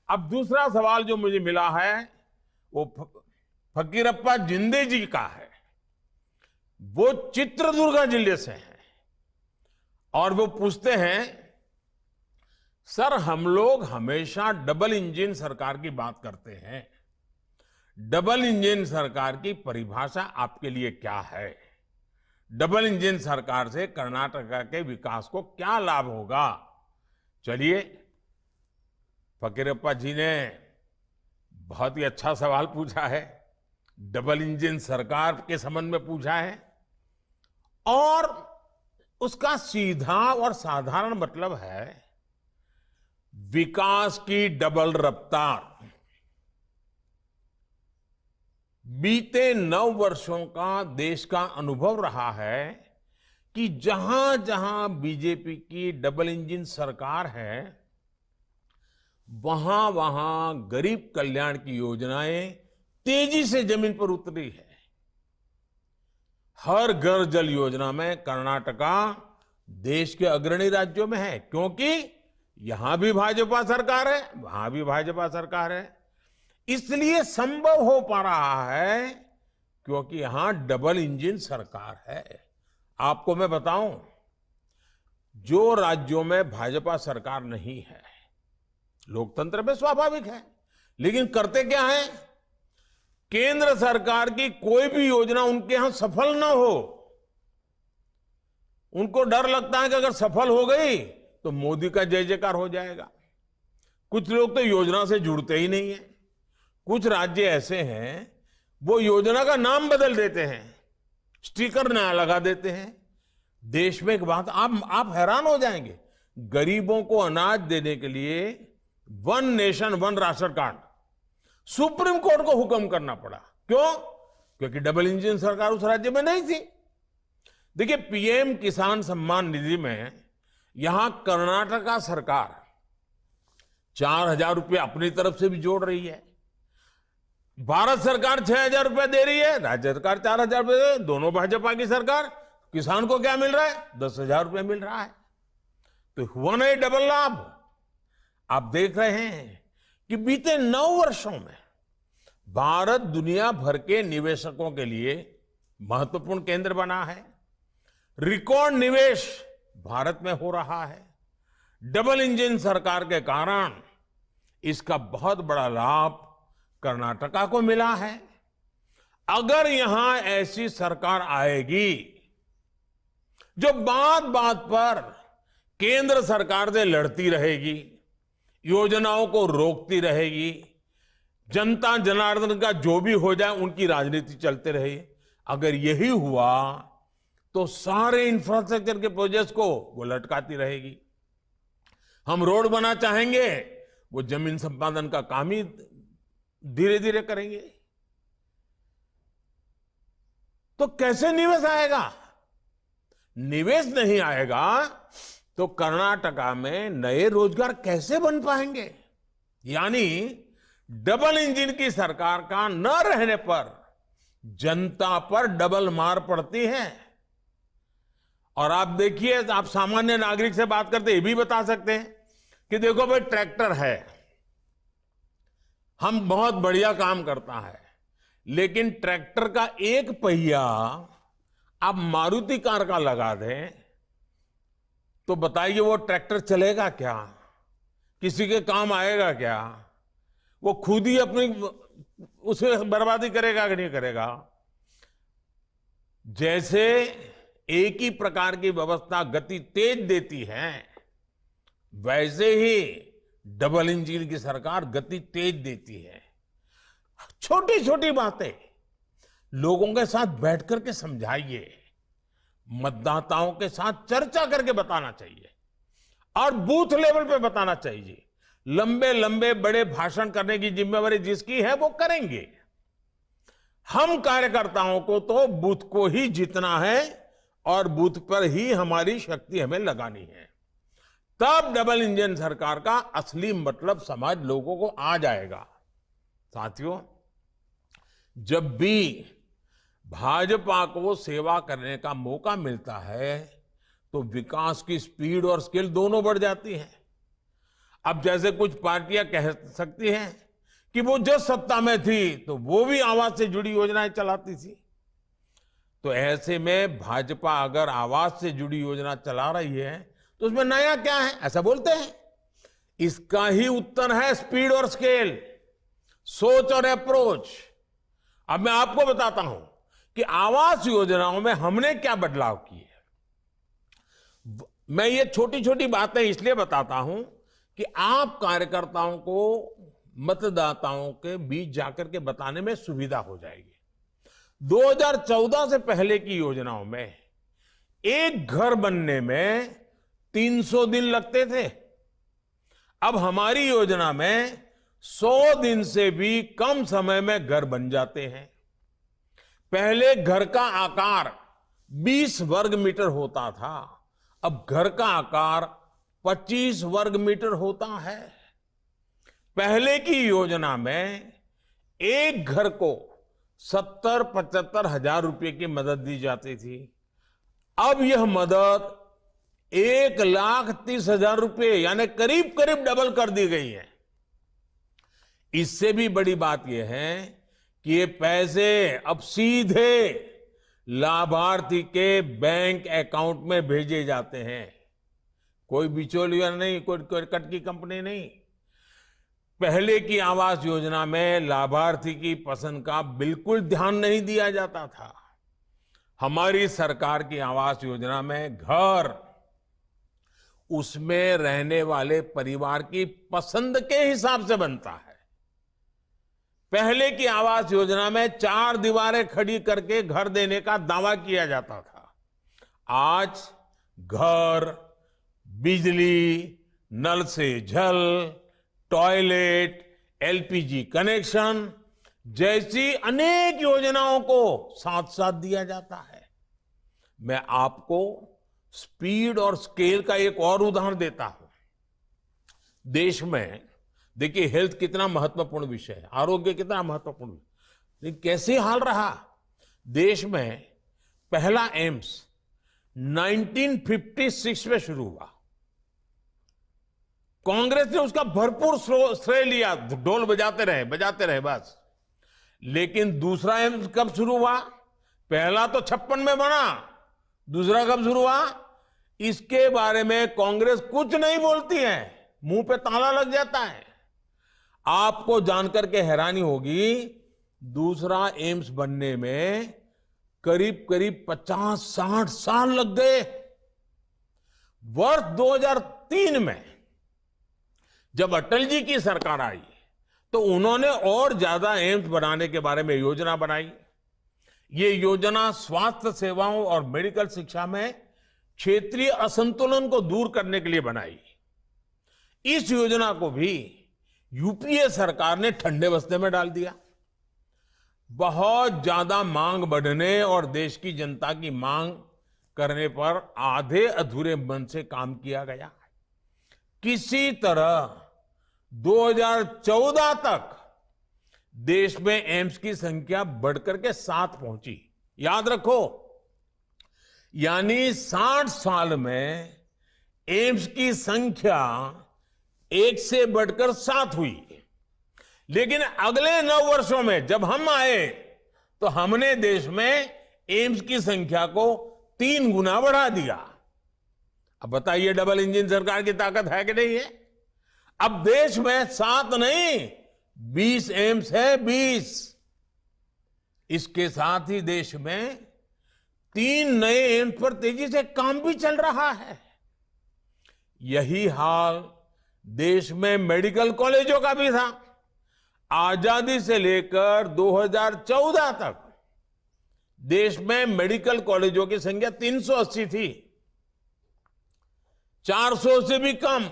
अब दूसरा सवाल जो मुझे मिला है वो फकीरप्पा जिंदे जी का है। वो चित्रदुर्ग जिले से हैं और वो पूछते हैं, सर हम लोग हमेशा डबल इंजन सरकार की बात करते हैं, डबल इंजन सरकार की परिभाषा आपके लिए क्या है? डबल इंजन सरकार से कर्नाटका के विकास को क्या लाभ होगा? चलिए, फकीरप्पा जी ने बहुत ही अच्छा सवाल पूछा है, डबल इंजन सरकार के संबंध में पूछा है और उसका सीधा और साधारण मतलब है विकास की डबल रफ्तार। बीते 9 वर्षों का देश का अनुभव रहा है कि जहां जहां बीजेपी की डबल इंजन सरकार है वहां वहां गरीब कल्याण की योजनाएं तेजी से जमीन पर उतरी है। हर घर जल योजना में कर्नाटका देश के अग्रणी राज्यों में है, क्योंकि यहां भी भाजपा सरकार है, वहां भी भाजपा सरकार है। इसलिए संभव हो पा रहा है क्योंकि यहां डबल इंजन सरकार है। आपको मैं बताऊं, जो राज्यों में भाजपा सरकार नहीं है, लोकतंत्र में स्वाभाविक है, लेकिन करते क्या है, केंद्र सरकार की कोई भी योजना उनके यहां सफल ना हो, उनको डर लगता है कि अगर सफल हो गई तो मोदी का जय जयकार हो जाएगा। कुछ लोग तो योजना से जुड़ते ही नहीं है। कुछ राज्य ऐसे हैं वो योजना का नाम बदल देते हैं, स्टिकर नया लगा देते हैं। देश में एक बात आप हैरान हो जाएंगे, गरीबों को अनाज देने के लिए 1 nation 1 ration card supreme court को हुक्म करना पड़ा। क्यों? क्योंकि डबल इंजन सरकार उस राज्य में नहीं थी। देखिए, पीएम किसान सम्मान निधि में यहां कर्नाटका सरकार 4,000 रुपए अपनी तरफ से भी जोड़ रही है, भारत सरकार 6,000 रुपए दे रही है, राज्य सरकार 4,000 रुपए दे, दोनों भाजपा की सरकार। किसान को क्या मिल रहा है? 10,000 रुपए मिल रहा है। तो हुआ ना ये डबल लाभ। आप देख रहे हैं कि बीते 9 वर्षों में भारत दुनिया भर के निवेशकों के लिए महत्वपूर्ण केंद्र बना है। रिकॉर्ड निवेश भारत में हो रहा है। डबल इंजन सरकार के कारण इसका बहुत बड़ा लाभ कर्नाटका को मिला है। अगर यहां ऐसी सरकार आएगी जो बात बात पर केंद्र सरकार से लड़ती रहेगी, योजनाओं को रोकती रहेगी, जनता जनार्दन का जो भी हो जाए उनकी राजनीति चलते रहे, अगर यही हुआ तो सारे इंफ्रास्ट्रक्चर के प्रोजेक्ट्स को वो लटकाती रहेगी। हम रोड बना चाहेंगे, वो जमीन संपादन का काम ही धीरे धीरे करेंगे। तो कैसे निवेश आएगा? निवेश नहीं आएगा तो कर्नाटका में नए रोजगार कैसे बन पाएंगे? यानी डबल इंजन की सरकार का न रहने पर जनता पर डबल मार पड़ती है। और आप देखिए, आप सामान्य नागरिक से बात करते ये भी बता सकते हैं कि देखो भाई, ट्रैक्टर है, हम बहुत बढ़िया काम करता है, लेकिन ट्रैक्टर का एक पहिया आप मारुति कार का लगा दें तो बताइए वो ट्रैक्टर चलेगा क्या? किसी के काम आएगा क्या? वो खुद ही अपनी उसमें बर्बादी करेगा कि नहीं करेगा? जैसे एक ही प्रकार की व्यवस्था गति तेज देती है, वैसे ही डबल इंजन की सरकार गति तेज देती है। छोटी छोटी बातें लोगों के साथ बैठ करके समझाइए, मतदाताओं के साथ चर्चा करके बताना चाहिए और बूथ लेवल पे बताना चाहिए। लंबे लंबे बड़े भाषण करने की जिम्मेवारी जिसकी है वो करेंगे। हम कार्यकर्ताओं को तो बूथ को ही जीतना है और बूथ पर ही हमारी शक्ति हमें लगानी है। तब डबल इंजन सरकार का असली मतलब समझ लोगों को आ जाएगा। साथियों, जब भी भाजपा को सेवा करने का मौका मिलता है तो विकास की स्पीड और स्केल दोनों बढ़ जाती है। अब जैसे कुछ पार्टियां कह सकती हैं कि वो जो सत्ता में थी तो वो भी आवास से जुड़ी योजनाएं चलाती थी। तो ऐसे में भाजपा अगर आवास से जुड़ी योजना चला रही है तो उसमें नया क्या है, ऐसा बोलते हैं। इसका ही उत्तर है स्पीड और स्केल, सोच और अप्रोच। अब मैं आपको बताता हूं कि आवास योजनाओं में हमने क्या बदलाव किए। मैं ये छोटी छोटी बातें इसलिए बताता हूं कि आप कार्यकर्ताओं को मतदाताओं के बीच जाकर के बताने में सुविधा हो जाएगी। 2014 से पहले की योजनाओं में एक घर बनने में 300 दिन लगते थे। अब हमारी योजना में 100 दिन से भी कम समय में घर बन जाते हैं। पहले घर का आकार 20 वर्ग मीटर होता था, अब घर का आकार 25 वर्ग मीटर होता है। पहले की योजना में एक घर को 70-75 हजार रुपए की मदद दी जाती थी। अब यह मदद 1,30,000 रुपए यानी करीब करीब डबल कर दी गई है। इससे भी बड़ी बात यह है कि ये पैसे अब सीधे लाभार्थी के बैंक अकाउंट में भेजे जाते हैं। कोई बिचौलिया नहीं, कोई कट की कंपनी नहीं। पहले की आवास योजना में लाभार्थी की पसंद का बिल्कुल ध्यान नहीं दिया जाता था। हमारी सरकार की आवास योजना में घर उसमें रहने वाले परिवार की पसंद के हिसाब से बनता है। पहले की आवास योजना में 4 दीवारें खड़ी करके घर देने का दावा किया जाता था। आज घर, बिजली, नल से जल, टॉयलेट, एलपीजी कनेक्शन जैसी अनेक योजनाओं को साथ साथ दिया जाता है। मैं आपको स्पीड और स्केल का एक और उदाहरण देता हूं। देश में देखिए हेल्थ कितना महत्वपूर्ण विषय है, आरोग्य कितना महत्वपूर्ण, लेकिन कैसे हाल रहा। देश में पहला एम्स 1956 में शुरू हुआ। कांग्रेस ने उसका भरपूर श्रेय लिया, ढोल बजाते रहे बस। लेकिन दूसरा एम्स कब शुरू हुआ? पहला तो 56 में बना, दूसरा कब शुरू हुआ इसके बारे में कांग्रेस कुछ नहीं बोलती है, मुंह पे ताला लग जाता है। आपको जानकर के हैरानी होगी, दूसरा एम्स बनने में करीब करीब 50-60 साल लग गए। वर्ष 2003 में जब अटल जी की सरकार आई तो उन्होंने और ज्यादा एम्स बनाने के बारे में योजना बनाई। ये योजना स्वास्थ्य सेवाओं और मेडिकल शिक्षा में क्षेत्रीय असंतुलन को दूर करने के लिए बनाई। इस योजना को भी यूपीए सरकार ने ठंडे बस्ते में डाल दिया। बहुत ज्यादा मांग बढ़ने और देश की जनता की मांग करने पर आधे अधूरे मन से काम किया गया। किसी तरह 2014 तक देश में एम्स की संख्या बढ़कर के 7 पहुंची। याद रखो, यानी 60 साल में एम्स की संख्या 1 से बढ़कर 7 हुई। लेकिन अगले 9 वर्षों में जब हम आए तो हमने देश में एम्स की संख्या को 3 गुना बढ़ा दिया। अब बताइए डबल इंजन सरकार की ताकत है कि नहीं है? अब देश में 7 नहीं 20 एम्स है, 20। इसके साथ ही देश में 3 नए एम्स पर तेजी से काम भी चल रहा है। यही हाल देश में मेडिकल कॉलेजों का भी था। आजादी से लेकर 2014 तक देश में मेडिकल कॉलेजों की संख्या 380 थी, 400 से भी कम।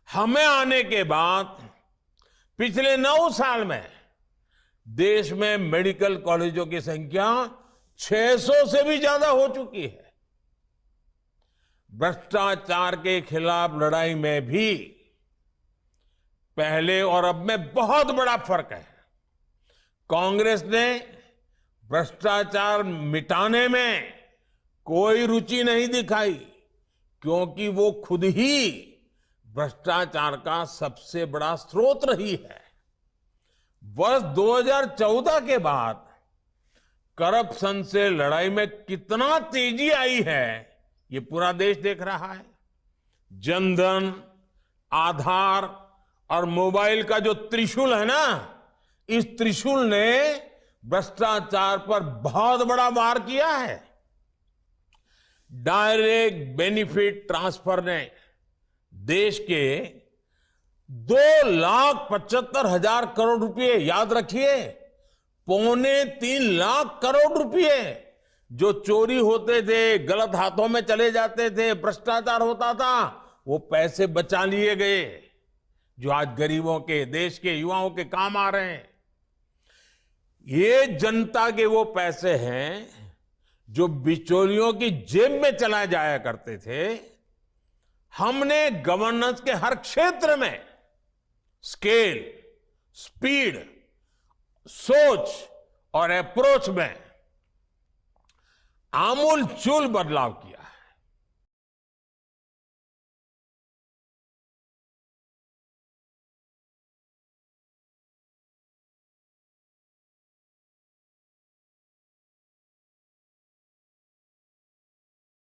हमें आने के बाद पिछले 9 साल में देश में मेडिकल कॉलेजों की संख्या 600 से भी ज्यादा हो चुकी है। भ्रष्टाचार के खिलाफ लड़ाई में भी पहले और अब में बहुत बड़ा फर्क है। कांग्रेस ने भ्रष्टाचार मिटाने में कोई रुचि नहीं दिखाई, क्योंकि वो खुद ही भ्रष्टाचार का सबसे बड़ा स्रोत रही है। वर्ष 2014 के बाद करप्शन से लड़ाई में कितना तेजी आई है, ये पूरा देश देख रहा है। जनधन, आधार और मोबाइल का जो त्रिशूल है ना, इस त्रिशूल ने भ्रष्टाचार पर बहुत बड़ा वार किया है। डायरेक्ट बेनिफिट ट्रांसफर ने देश के 2,75,000 करोड़ रुपए, याद रखिए, 2.25 लाख करोड़ रुपए जो चोरी होते थे, गलत हाथों में चले जाते थे, भ्रष्टाचार होता था, वो पैसे बचा लिए गए जो आज गरीबों के, देश के युवाओं के काम आ रहे हैं। ये जनता के वो पैसे हैं जो बिचौलियों की जेब में चला जाया करते थे। हमने गवर्नेंस के हर क्षेत्र में स्केल, स्पीड, सोच और अप्रोच में आमूल चूल बदलाव किया।